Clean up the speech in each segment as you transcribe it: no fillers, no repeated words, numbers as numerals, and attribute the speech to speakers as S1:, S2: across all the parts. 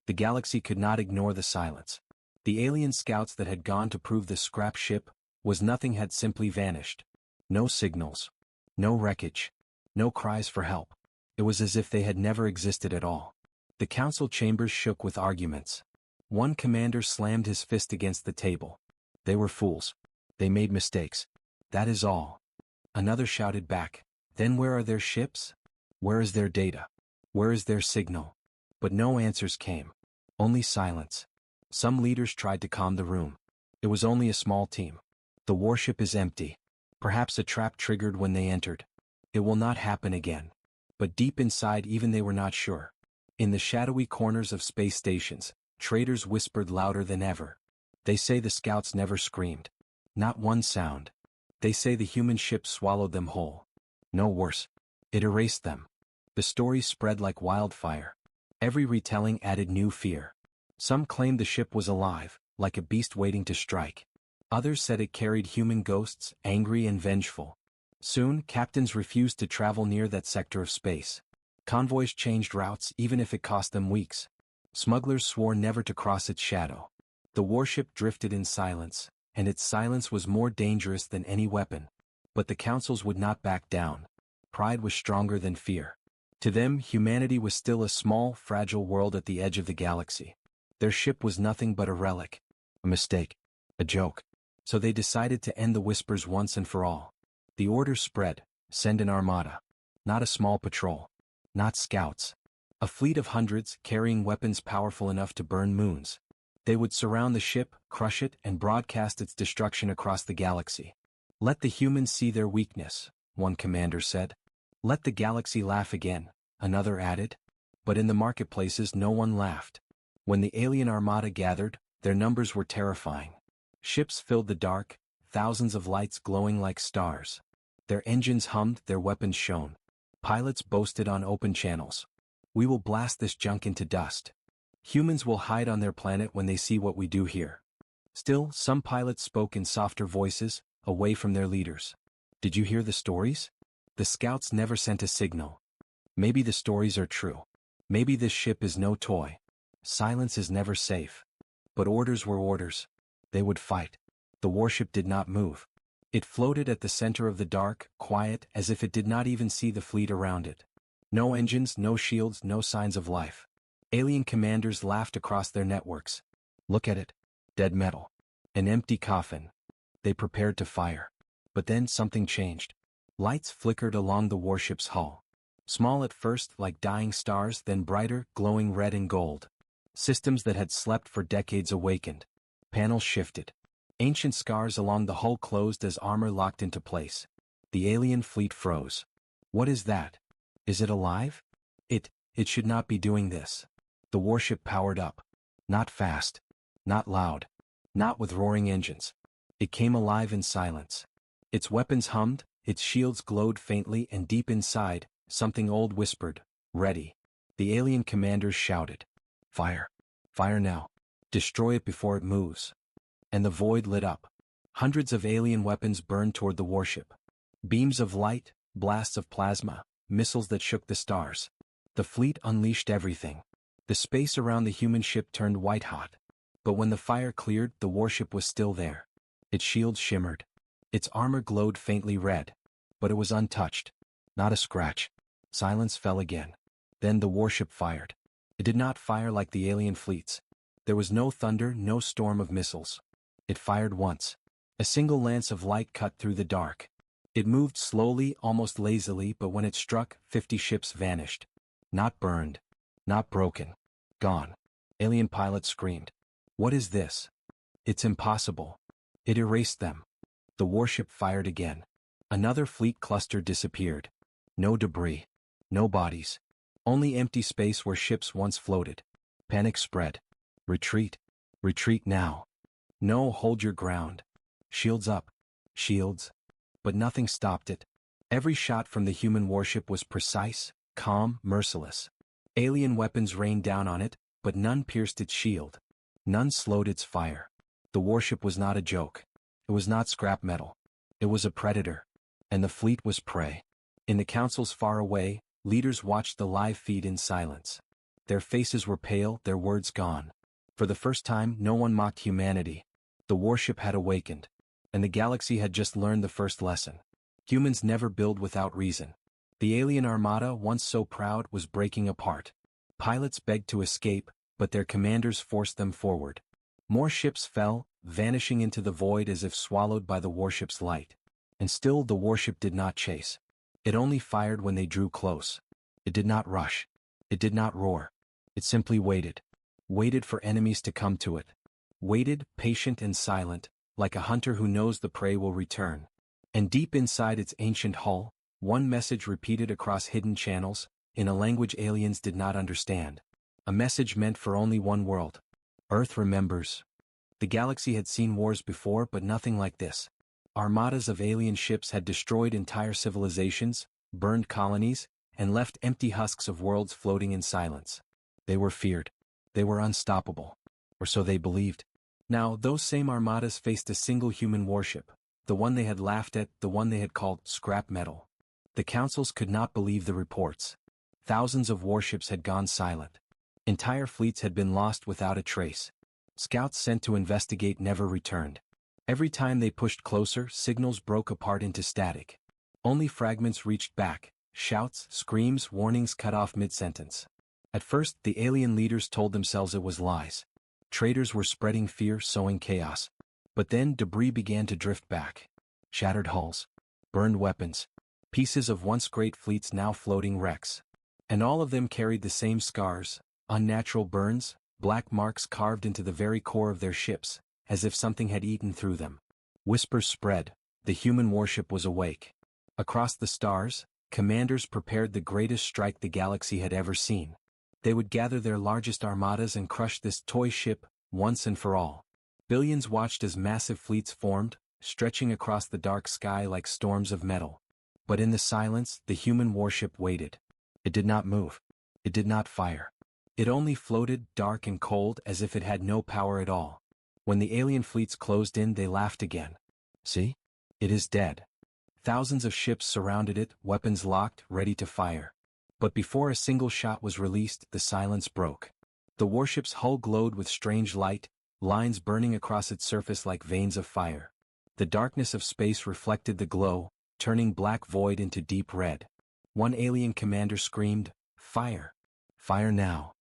S1: The galaxy could not ignore the silence. The alien scouts that had gone to prove the scrap ship was nothing had simply vanished. No signals. No wreckage. No cries for help. It was as if they had never existed at all. The council chambers shook with arguments. One commander slammed his fist against the table. They were fools. They made mistakes. That is all. Another shouted back. Then where are their ships? Where is their data? Where is their signal? But no answers came. Only silence. Some leaders tried to calm the room. It was only a small team. The warship is empty. Perhaps a trap triggered when they entered. It will not happen again. But deep inside even they were not sure. In the shadowy corners of space stations, traders whispered louder than ever. They say the scouts never screamed. Not one sound. They say the human ship swallowed them whole. No worse. It erased them. The story spread like wildfire. Every retelling added new fear. Some claimed the ship was alive, like a beast waiting to strike. Others said it carried human ghosts, angry and vengeful. Soon, captains refused to travel near that sector of space. Convoys changed routes even if it cost them weeks. Smugglers swore never to cross its shadow. The warship drifted in silence, and its silence was more dangerous than any weapon. But the councils would not back down. Pride was stronger than fear. To them, humanity was still a small, fragile world at the edge of the galaxy. Their ship was nothing but a relic. A mistake. A joke. So they decided to end the whispers once and for all. The order spread. Send an armada. Not a small patrol. Not scouts. A fleet of hundreds carrying weapons powerful enough to burn moons. They would surround the ship, crush it, and broadcast its destruction across the galaxy. Let the humans see their weakness, one commander said. Let the galaxy laugh again, another added. But in the marketplaces no one laughed. When the alien armada gathered, their numbers were terrifying. Ships filled the dark, thousands of lights glowing like stars. Their engines hummed, their weapons shone. Pilots boasted on open channels. We will blast this junk into dust. Humans will hide on their planet when they see what we do here. Still, some pilots spoke in softer voices, away from their leaders. Did you hear the stories? The scouts never sent a signal. Maybe the stories are true. Maybe this ship is no toy. Silence is never safe. But orders were orders. They would fight. The warship did not move. It floated at the center of the dark, quiet, as if it did not even see the fleet around it. No engines, no shields, no signs of life. Alien commanders laughed across their networks. Look at it. Dead metal. An empty coffin. They prepared to fire. But then something changed. Lights flickered along the warship's hull. Small at first, like dying stars, then brighter, glowing red and gold. Systems that had slept for decades awakened. Panels shifted. Ancient scars along the hull closed as armor locked into place. The alien fleet froze. What is that? Is it alive? It should not be doing this. The warship powered up. Not fast. Not loud. Not with roaring engines. It came alive in silence. Its weapons hummed, its shields glowed faintly, and deep inside, something old whispered, "Ready." The alien commanders shouted, "Fire. Fire now. Destroy it before it moves." And the void lit up. Hundreds of alien weapons burned toward the warship. Beams of light, blasts of plasma, missiles that shook the stars. The fleet unleashed everything. The space around the human ship turned white-hot. But when the fire cleared, the warship was still there. Its shields shimmered. Its armor glowed faintly red. But it was untouched. Not a scratch. Silence fell again. Then the warship fired. It did not fire like the alien fleets. There was no thunder, no storm of missiles. It fired once. A single lance of light cut through the dark. It moved slowly, almost lazily, but when it struck, 50 ships vanished. Not burned. Not broken. Gone. Alien pilots screamed. What is this? It's impossible. It erased them. The warship fired again. Another fleet cluster disappeared. No debris. No bodies. Only empty space where ships once floated. Panic spread. Retreat. Retreat now. No, hold your ground. Shields up. Shields. But nothing stopped it. Every shot from the human warship was precise, calm, merciless. Alien weapons rained down on it, but none pierced its shield. None slowed its fire. The warship was not a joke. It was not scrap metal. It was a predator. And the fleet was prey. In the councils far away, leaders watched the live feed in silence. Their faces were pale, their words gone. For the first time, no one mocked humanity. The warship had awakened. And the galaxy had just learned the first lesson. Humans never build without reason. The alien armada, once so proud, was breaking apart. Pilots begged to escape, but their commanders forced them forward. More ships fell, vanishing into the void as if swallowed by the warship's light. And still the warship did not chase. It only fired when they drew close. It did not rush. It did not roar. It simply waited. Waited for enemies to come to it. Waited, patient and silent, like a hunter who knows the prey will return. And deep inside its ancient hull, one message repeated across hidden channels, in a language aliens did not understand. A message meant for only one world. Earth remembers. The galaxy had seen wars before, but nothing like this. Armadas of alien ships had destroyed entire civilizations, burned colonies, and left empty husks of worlds floating in silence. They were feared. They were unstoppable. Or so they believed. Now, those same armadas faced a single human warship, the one they had laughed at, the one they had called scrap metal. The councils could not believe the reports. Thousands of warships had gone silent. Entire fleets had been lost without a trace. Scouts sent to investigate never returned. Every time they pushed closer, signals broke apart into static. Only fragments reached back, shouts, screams, warnings cut off mid-sentence. At first, the alien leaders told themselves it was lies. Traitors were spreading fear, sowing chaos. But then debris began to drift back. Shattered hulls. Burned weapons. Pieces of once great fleets now floating wrecks. And all of them carried the same scars, unnatural burns, black marks carved into the very core of their ships, as if something had eaten through them. Whispers spread. The human warship was awake. Across the stars, commanders prepared the greatest strike the galaxy had ever seen. They would gather their largest armadas and crush this toy ship, once and for all. Billions watched as massive fleets formed, stretching across the dark sky like storms of metal. But in the silence, the human warship waited. It did not move. It did not fire. It only floated, dark and cold, as if it had no power at all. When the alien fleets closed in, they laughed again. See? It is dead. Thousands of ships surrounded it, weapons locked, ready to fire. But before a single shot was released, the silence broke. The warship's hull glowed with strange light, lines burning across its surface like veins of fire. The darkness of space reflected the glow, turning black void into deep red. One alien commander screamed, "Fire! Fire now!"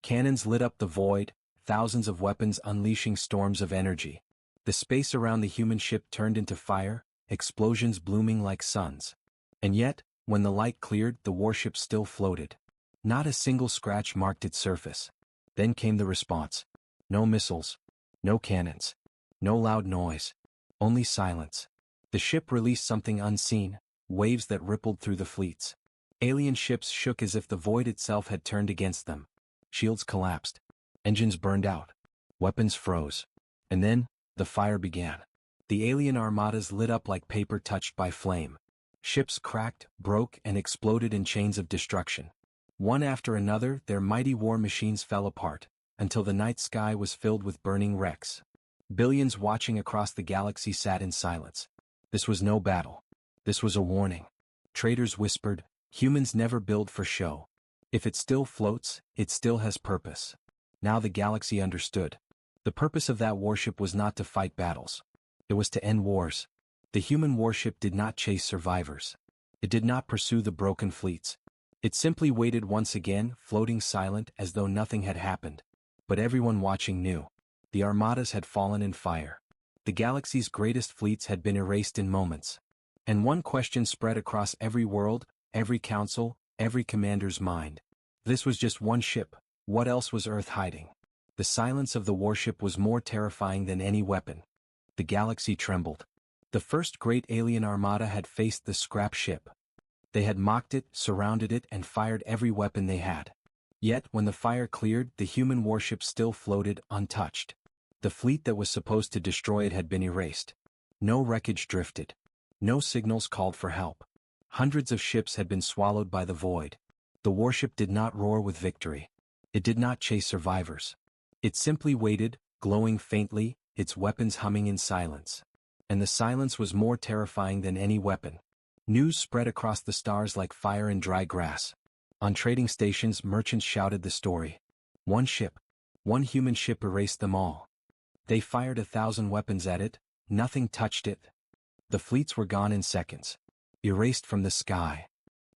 S1: Cannons lit up the void, thousands of weapons unleashing storms of energy. The space around the human ship turned into fire, explosions blooming like suns. And yet, when the light cleared, the warship still floated. Not a single scratch marked its surface. Then came the response. No missiles. No cannons. No loud noise. Only silence. The ship released something unseen, waves that rippled through the fleets. Alien ships shook as if the void itself had turned against them. Shields collapsed. Engines burned out. Weapons froze. And then, the fire began. The alien armadas lit up like paper touched by flame. Ships cracked, broke, and exploded in chains of destruction. One after another, their mighty war machines fell apart, until the night sky was filled with burning wrecks. Billions watching across the galaxy sat in silence. This was no battle. This was a warning. Traitors whispered, "Humans never build for show. If it still floats, it still has purpose." Now the galaxy understood. The purpose of that warship was not to fight battles. It was to end wars. The human warship did not chase survivors. It did not pursue the broken fleets. It simply waited once again, floating silent as though nothing had happened. But everyone watching knew. The armadas had fallen in fire. The galaxy's greatest fleets had been erased in moments. And one question spread across every world, every council, every commander's mind. This was just one ship. What else was Earth hiding? The silence of the warship was more terrifying than any weapon. The galaxy trembled. The first great alien armada had faced the scrap ship. They had mocked it, surrounded it, and fired every weapon they had. Yet, when the fire cleared, the human warship still floated, untouched. The fleet that was supposed to destroy it had been erased. No wreckage drifted. No signals called for help. Hundreds of ships had been swallowed by the void. The warship did not roar with victory. It did not chase survivors. It simply waited, glowing faintly, its weapons humming in silence. And the silence was more terrifying than any weapon. News spread across the stars like fire in dry grass. On trading stations, merchants shouted the story. One ship, one human ship erased them all. They fired 1,000 weapons at it, nothing touched it. The fleets were gone in seconds. Erased from the sky.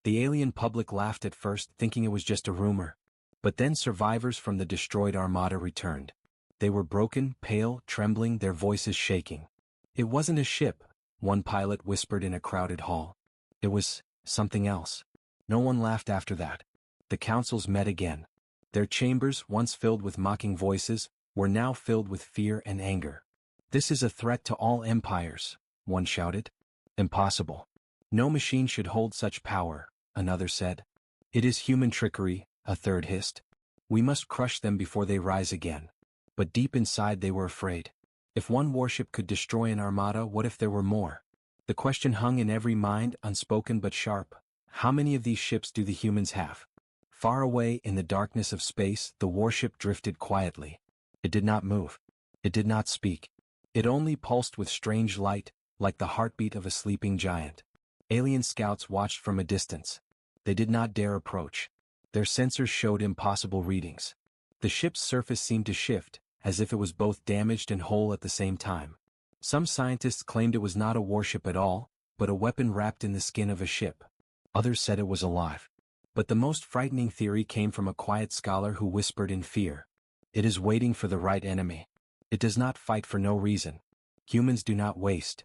S1: The alien public laughed at first, thinking it was just a rumor. But then survivors from the destroyed Armada returned. They were broken, pale, trembling, their voices shaking. It wasn't a ship, one pilot whispered in a crowded hall. It was something else. No one laughed after that. The councils met again. Their chambers, once filled with mocking voices, were now filled with fear and anger. This is a threat to all empires, one shouted. Impossible. No machine should hold such power, another said. It is human trickery, a third hissed. We must crush them before they rise again. But deep inside they were afraid. If one warship could destroy an armada, what if there were more? The question hung in every mind, unspoken but sharp. How many of these ships do the humans have? Far away in the darkness of space, the warship drifted quietly. It did not move. It did not speak. It only pulsed with strange light, like the heartbeat of a sleeping giant. Alien scouts watched from a distance. They did not dare approach. Their sensors showed impossible readings. The ship's surface seemed to shift, as if it was both damaged and whole at the same time. Some scientists claimed it was not a warship at all, but a weapon wrapped in the skin of a ship. Others said it was alive. But the most frightening theory came from a quiet scholar who whispered in fear. It is waiting for the right enemy. It does not fight for no reason. Humans do not waste.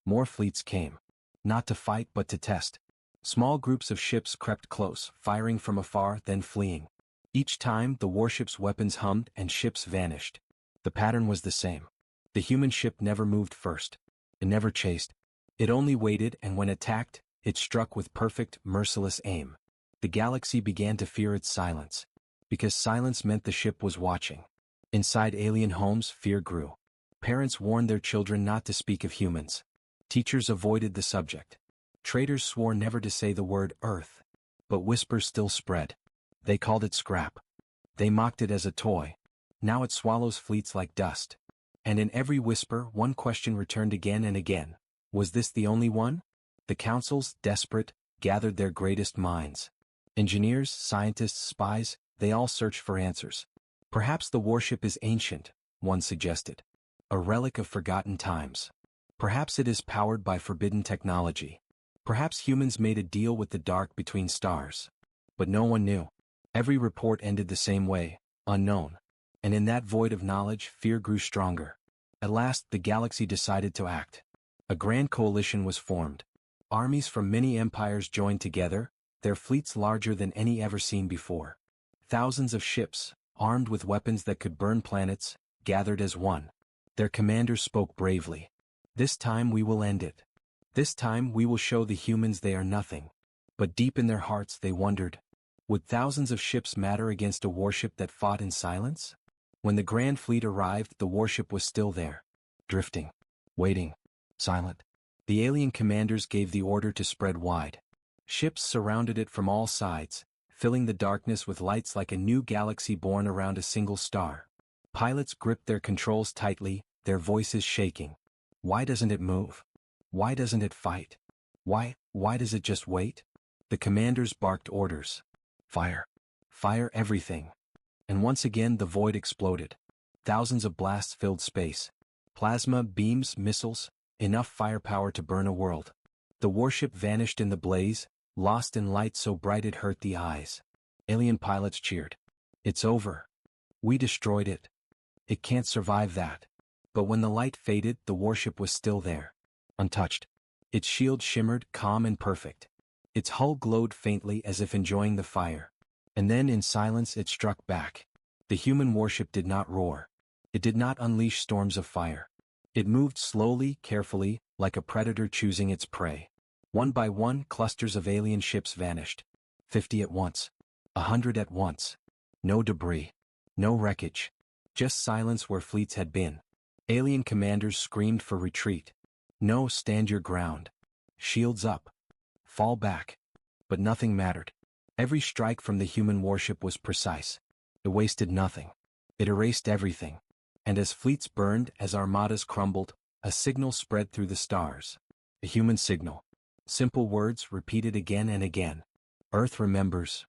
S1: More fleets came. Not to fight but to test. Small groups of ships crept close, firing from afar, then fleeing. Each time, the warship's weapons hummed and ships vanished. The pattern was the same. The human ship never moved first. It never chased. It only waited, and when attacked, it struck with perfect, merciless aim. The galaxy began to fear its silence. Because silence meant the ship was watching. Inside alien homes, fear grew. Parents warned their children not to speak of humans. Teachers avoided the subject. Traders swore never to say the word Earth. But whispers still spread. They called it scrap. They mocked it as a toy. Now it swallows fleets like dust. And in every whisper, one question returned again and again. Was this the only one? The councils, desperate, gathered their greatest minds. Engineers, scientists, spies, they all searched for answers. Perhaps the warship is ancient, one suggested. A relic of forgotten times. Perhaps it is powered by forbidden technology. Perhaps humans made a deal with the dark between stars. But no one knew. Every report ended the same way, unknown. And in that void of knowledge, fear grew stronger. At last, the galaxy decided to act. A grand coalition was formed. Armies from many empires joined together, their fleets larger than any ever seen before. Thousands of ships, armed with weapons that could burn planets, gathered as one. Their commanders spoke bravely. This time we will end it. This time we will show the humans they are nothing. But deep in their hearts they wondered, would thousands of ships matter against a warship that fought in silence? When the grand fleet arrived, the warship was still there. Drifting. Waiting. Silent. The alien commanders gave the order to spread wide. Ships surrounded it from all sides, filling the darkness with lights like a new galaxy born around a single star. Pilots gripped their controls tightly, their voices shaking. Why doesn't it move? Why doesn't it fight? Why does it just wait? The commanders barked orders. Fire. Fire everything. And once again the void exploded. Thousands of blasts filled space. Plasma, beams, missiles, enough firepower to burn a world. The warship vanished in the blaze, lost in light so bright it hurt the eyes. Alien pilots cheered. It's over. We destroyed it. It can't survive that. But when the light faded, the warship was still there. Untouched. Its shield shimmered, calm and perfect. Its hull glowed faintly as if enjoying the fire. And then in silence it struck back. The human warship did not roar. It did not unleash storms of fire. It moved slowly, carefully, like a predator choosing its prey. One by one, clusters of alien ships vanished. 50 at once. 100 at once. No debris. No wreckage. Just silence where fleets had been. Alien commanders screamed for retreat. No, stand your ground. Shields up. Fall back. But nothing mattered. Every strike from the human warship was precise. It wasted nothing. It erased everything. And as fleets burned, as armadas crumbled, a signal spread through the stars. A human signal. Simple words repeated again and again. Earth remembers.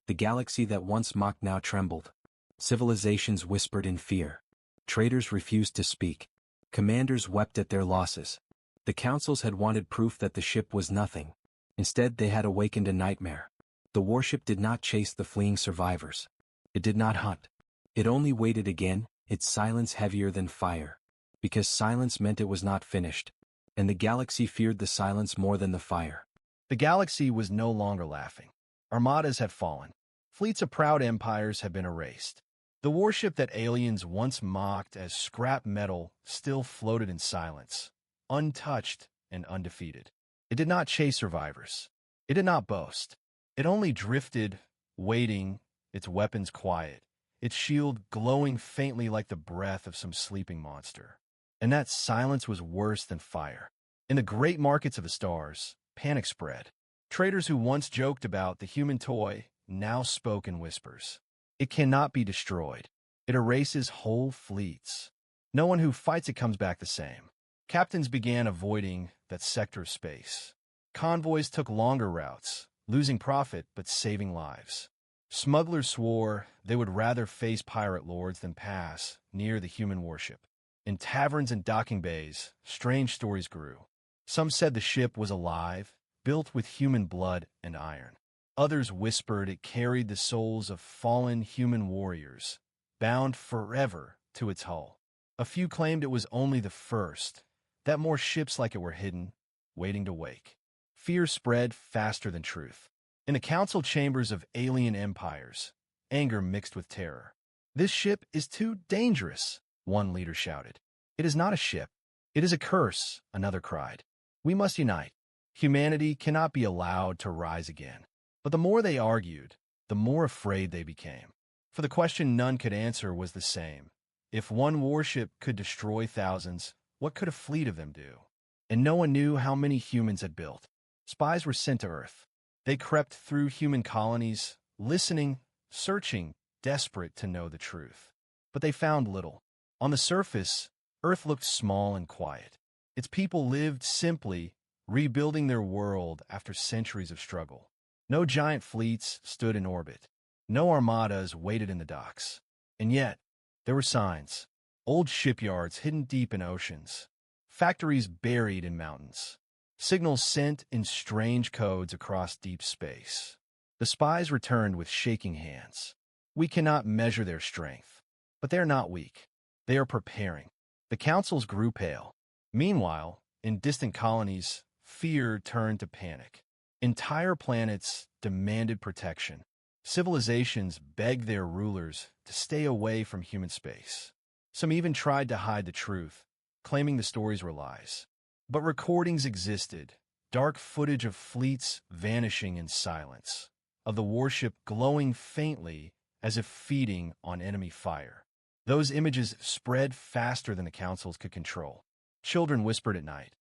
S1: The galaxy that once mocked now trembled. Civilizations whispered in fear. Traders refused to speak. Commanders wept at their losses. The councils had wanted proof that the ship was nothing. Instead, they had awakened a nightmare. The warship did not chase the fleeing survivors. It did not hunt. It only waited again, its silence heavier than fire. Because silence meant it was not finished. And the galaxy feared the silence more than the fire.
S2: The galaxy was no longer laughing. Armadas had fallen. Fleets of proud empires had been erased. The warship that aliens once mocked as scrap metal still floated in silence, untouched and undefeated. It did not chase survivors. It did not boast. It only drifted, waiting, its weapons quiet, its shield glowing faintly like the breath of some sleeping monster. And that silence was worse than fire. In the great markets of the stars, panic spread. Traders who once joked about the human toy now spoke in whispers. It cannot be destroyed. It erases whole fleets. No one who fights it comes back the same. Captains began avoiding that sector of space. Convoys took longer routes, losing profit but saving lives. Smugglers swore they would rather face pirate lords than pass near the human warship. In taverns and docking bays, strange stories grew. Some said the ship was alive, built with human blood and iron. Others whispered it carried the souls of fallen human warriors, bound forever to its hull. A few claimed it was only the first, that more ships like it were hidden, waiting to wake. Fear spread faster than truth. In the council chambers of alien empires, anger mixed with terror. "This ship is too dangerous," one leader shouted. "It is not a ship. It is a curse," another cried. "We must unite. Humanity cannot be allowed to rise again." But the more they argued, the more afraid they became. For the question none could answer was the same. If one warship could destroy thousands, what could a fleet of them do? And no one knew how many humans had built. Spies were sent to Earth. They crept through human colonies, listening, searching, desperate to know the truth. But they found little. On the surface, Earth looked small and quiet. Its people lived simply, rebuilding their world after centuries of struggle. No giant fleets stood in orbit. No armadas waited in the docks. And yet, there were signs. Old shipyards hidden deep in oceans. Factories buried in mountains. Signals sent in strange codes across deep space. The spies returned with shaking hands. "We cannot measure their strength. But they are not weak. They are preparing." The councils grew pale. Meanwhile, in distant colonies, fear turned to panic. Entire planets demanded protection. Civilizations begged their rulers to stay away from human space. Some even tried to hide the truth, claiming the stories were lies. But recordings existed, dark footage of fleets vanishing in silence, of the warship glowing faintly as if feeding on enemy fire. Those images spread faster than the councils could control. Children whispered at night,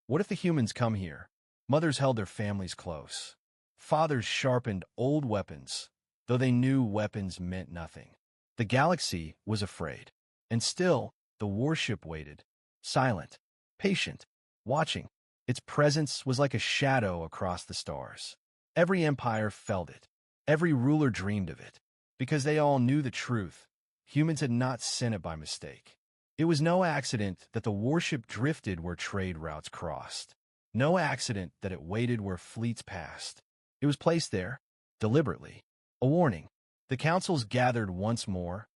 S2: "What if the humans come here?" Mothers held their families close. Fathers sharpened old weapons, though they knew weapons meant nothing. The galaxy was afraid. And still, the warship waited, silent, patient, watching. Its presence was like a shadow across the stars. Every empire felt it. Every ruler dreamed of it. Because they all knew the truth. Humans had not sent it by mistake. It was no accident that the warship drifted where trade routes crossed. No accident that it waited where fleets passed. It was placed there, deliberately. A warning. The councils gathered once more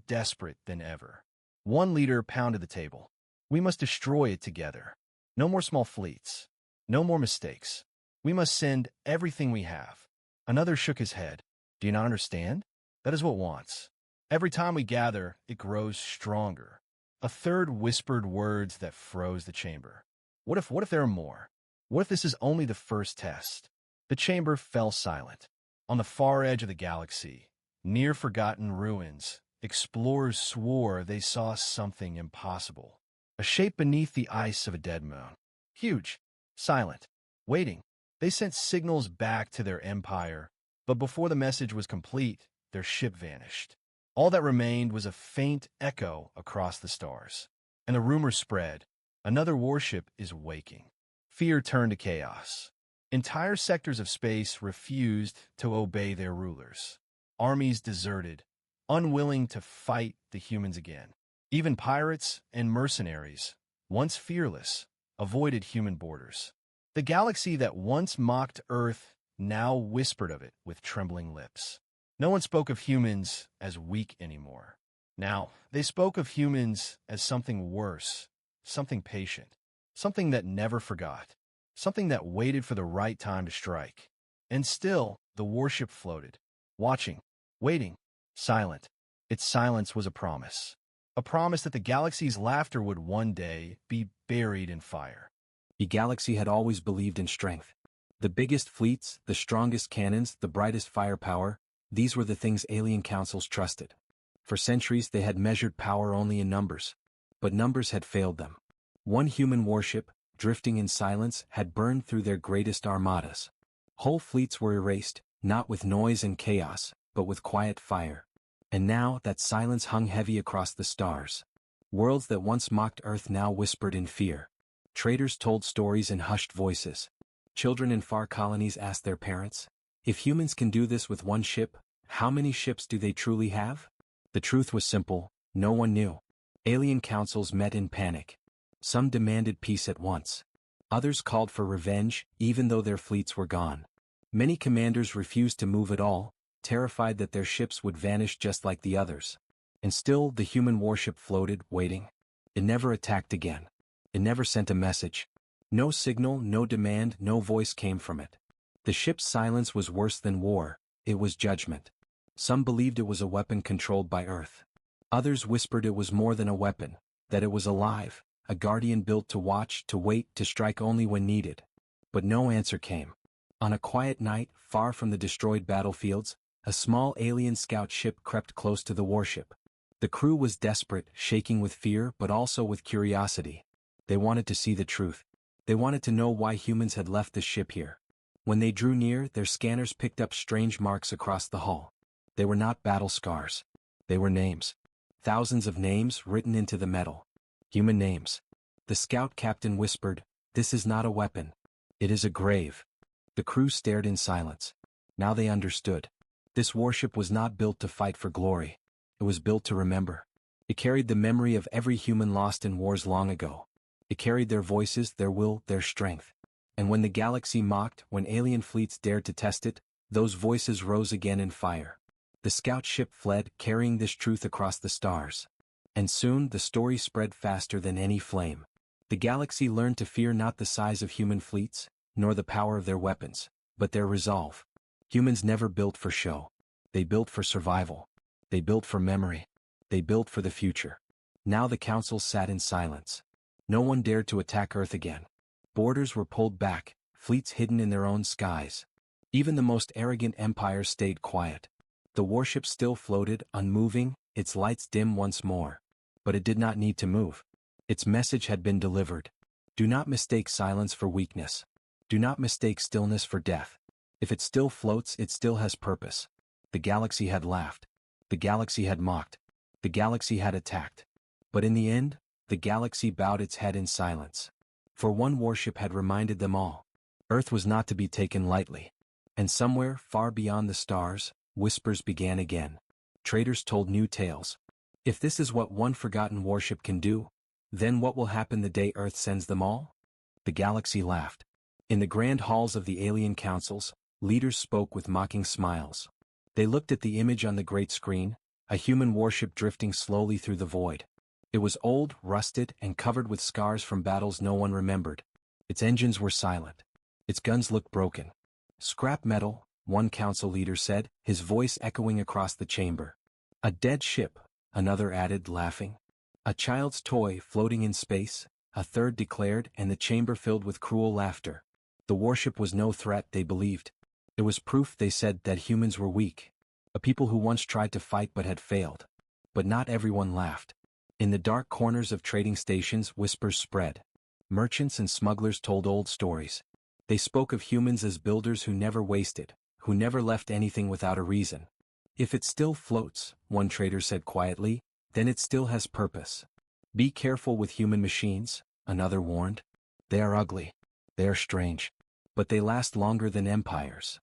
S2: desperate than ever. One leader pounded the table. "We must destroy it together. No more small fleets. No more mistakes. We must send everything we have." Another shook his head. "Do you not understand? That is what it wants. Every time we gather, it grows stronger." A third whispered words that froze the chamber. What if there are more? What if this is only the first test? The chamber fell silent. On the far edge of the galaxy, near forgotten ruins, explorers swore they saw something impossible. A shape beneath the ice of a dead moon. Huge, silent, waiting. They sent signals back to their empire, but before the message was complete, their ship vanished. All that remained was a faint echo across the stars. And the rumor spread. Another warship is waking. Fear turned to chaos. Entire sectors of space refused to obey their rulers. Armies deserted, unwilling to fight the humans again. Even pirates and mercenaries, once fearless, avoided human borders. The galaxy that once mocked Earth now whispered of it with trembling lips. No one spoke of humans as weak anymore. Now, they spoke of humans as something worse, something patient, something that never forgot, something that waited for the right time to strike. And still, the warship floated, watching, waiting, silent. Its silence was a promise that the galaxy's laughter would one day be buried in fire.
S1: The galaxy had always believed in strength. The biggest fleets, the strongest cannons, the brightest firepower, these were the things alien councils trusted. For centuries they had measured power only in numbers. But numbers had failed them. One human warship, drifting in silence, had burned through their greatest armadas. Whole fleets were erased, not with noise and chaos, but with quiet fire. And now that silence hung heavy across the stars. Worlds that once mocked Earth now whispered in fear. Traders told stories in hushed voices. Children in far colonies asked their parents, "If humans can do this with one ship, how many ships do they truly have?" The truth was simple, no one knew. Alien councils met in panic. Some demanded peace at once. Others called for revenge, even though their fleets were gone. Many commanders refused to move at all, terrified that their ships would vanish just like the others. And still the human warship floated, waiting. It never attacked again. It never sent a message. No signal, no demand, no voice came from it. The ship's silence was worse than war, it was judgment. Some believed it was a weapon controlled by Earth. Others whispered it was more than a weapon, that it was alive, a guardian built to watch, to wait, to strike only when needed. But no answer came. On a quiet night, far from the destroyed battlefields, a small alien scout ship crept close to the warship. The crew was desperate, shaking with fear but also with curiosity. They wanted to see the truth. They wanted to know why humans had left the ship here. When they drew near, their scanners picked up strange marks across the hull. They were not battle scars. They were names. Thousands of names written into the metal. Human names. The scout captain whispered, "This is not a weapon. It is a grave." The crew stared in silence. Now they understood. This warship was not built to fight for glory. It was built to remember. It carried the memory of every human lost in wars long ago. It carried their voices, their will, their strength. And when the galaxy mocked, when alien fleets dared to test it, those voices rose again in fire. The scout ship fled, carrying this truth across the stars. And soon the story spread faster than any flame. The galaxy learned to fear not the size of human fleets, nor the power of their weapons, but their resolve. Humans never built for show. They built for survival. They built for memory. They built for the future. Now the council sat in silence. No one dared to attack Earth again. Borders were pulled back, fleets hidden in their own skies. Even the most arrogant empires stayed quiet. The warship still floated, unmoving, its lights dim once more. But it did not need to move. Its message had been delivered. Do not mistake silence for weakness. Do not mistake stillness for death. If it still floats, it still has purpose. The galaxy had laughed. The galaxy had mocked. The galaxy had attacked. But in the end, the galaxy bowed its head in silence. For one warship had reminded them all. Earth was not to be taken lightly. And somewhere, far beyond the stars, whispers began again. Traders told new tales. If this is what one forgotten warship can do, then what will happen the day Earth sends them all? The galaxy laughed. In the grand halls of the alien councils, leaders spoke with mocking smiles. They looked at the image on the great screen, a human warship drifting slowly through the void. It was old, rusted, and covered with scars from battles no one remembered. Its engines were silent. Its guns looked broken. "Scrap metal," one council leader said, his voice echoing across the chamber. "A dead ship," another added, laughing. "A child's toy floating in space," a third declared, and the chamber filled with cruel laughter. The warship was no threat, they believed. It was proof, they said, that humans were weak. A people who once tried to fight but had failed. But not everyone laughed. In the dark corners of trading stations, whispers spread. Merchants and smugglers told old stories. They spoke of humans as builders who never wasted, who never left anything without a reason. "If it still floats," one trader said quietly, "then it still has purpose." "Be careful with human machines," another warned. "They are ugly. They are strange. But they last longer than empires.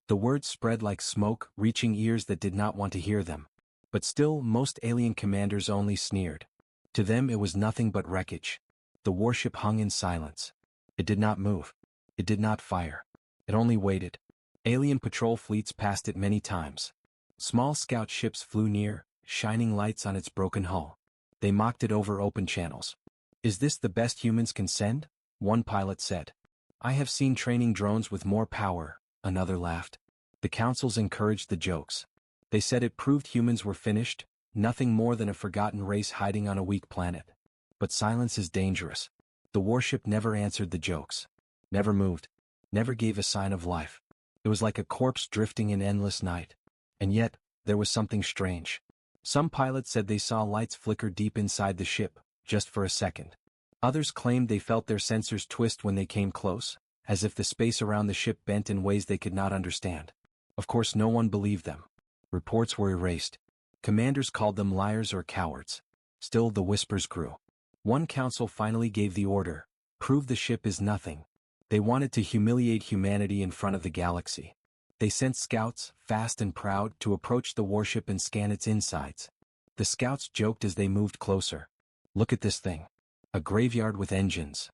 S1: The words spread like smoke, reaching ears that did not want to hear them. But still, most alien commanders only sneered. To them it was nothing but wreckage. The warship hung in silence. It did not move. It did not fire. It only waited. Alien patrol fleets passed it many times. Small scout ships flew near, shining lights on its broken hull. They mocked it over open channels. "Is this the best humans can send?" one pilot said. "I have seen training drones with more power," another laughed. The councils encouraged the jokes. They said it proved humans were finished, nothing more than a forgotten race hiding on a weak planet. But silence is dangerous. The warship never answered the jokes. Never moved. Never gave a sign of life. It was like a corpse drifting in endless night. And yet, there was something strange. Some pilots said they saw lights flicker deep inside the ship, just for a second. Others claimed they felt their sensors twist when they came close, as if the space around the ship bent in ways they could not understand. Of course, no one believed them. Reports were erased. Commanders called them liars or cowards. Still, the whispers grew. One council finally gave the order: "Prove the ship is nothing." They wanted to humiliate humanity in front of the galaxy. They sent scouts, fast and proud, to approach the warship and scan its insides. The scouts joked as they moved closer. "Look at this thing. A graveyard with engines.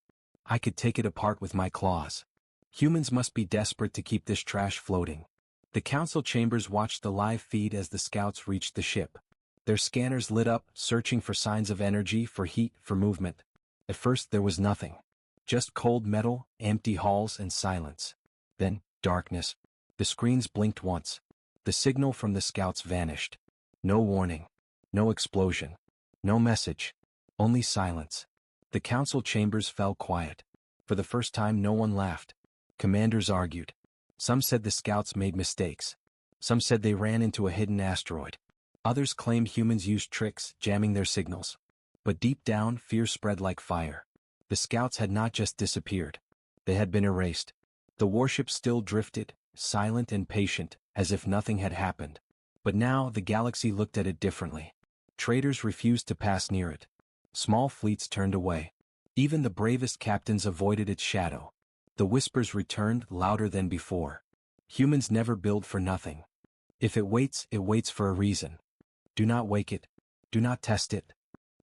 S1: I could take it apart with my claws. Humans must be desperate to keep this trash floating." The council chambers watched the live feed as the scouts reached the ship. Their scanners lit up, searching for signs of energy, for heat, for movement. At first there was nothing. Just cold metal, empty halls, and silence. Then, darkness. The screens blinked once. The signal from the scouts vanished. No warning. No explosion. No message. Only silence. The council chambers fell quiet. For the first time no one laughed. Commanders argued. Some said the scouts made mistakes. Some said they ran into a hidden asteroid. Others claimed humans used tricks, jamming their signals. But deep down, fear spread like fire. The scouts had not just disappeared. They had been erased. The warship still drifted, silent and patient, as if nothing had happened. But now the galaxy looked at it differently. Traders refused to pass near it. Small fleets turned away. Even the bravest captains avoided its shadow. The whispers returned, louder than before. Humans never build for nothing. If it waits for a reason. Do not wake it. Do not test it.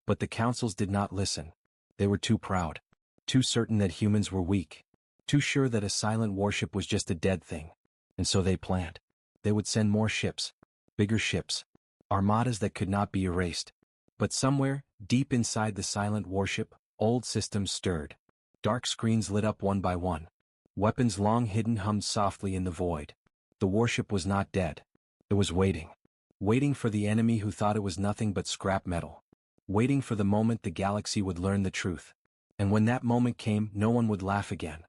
S1: But the councils did not listen. They were too proud. Too certain that humans were weak. Too sure that a silent warship was just a dead thing. And so they planned. They would send more ships. Bigger ships. Armadas that could not be erased. But somewhere, deep inside the silent warship, old systems stirred. Dark screens lit up one by one. Weapons long hidden hummed softly in the void. The warship was not dead. It was waiting. Waiting for the enemy who thought it was nothing but scrap metal. Waiting for the moment the galaxy would learn the truth. And when that moment came, no one would laugh again.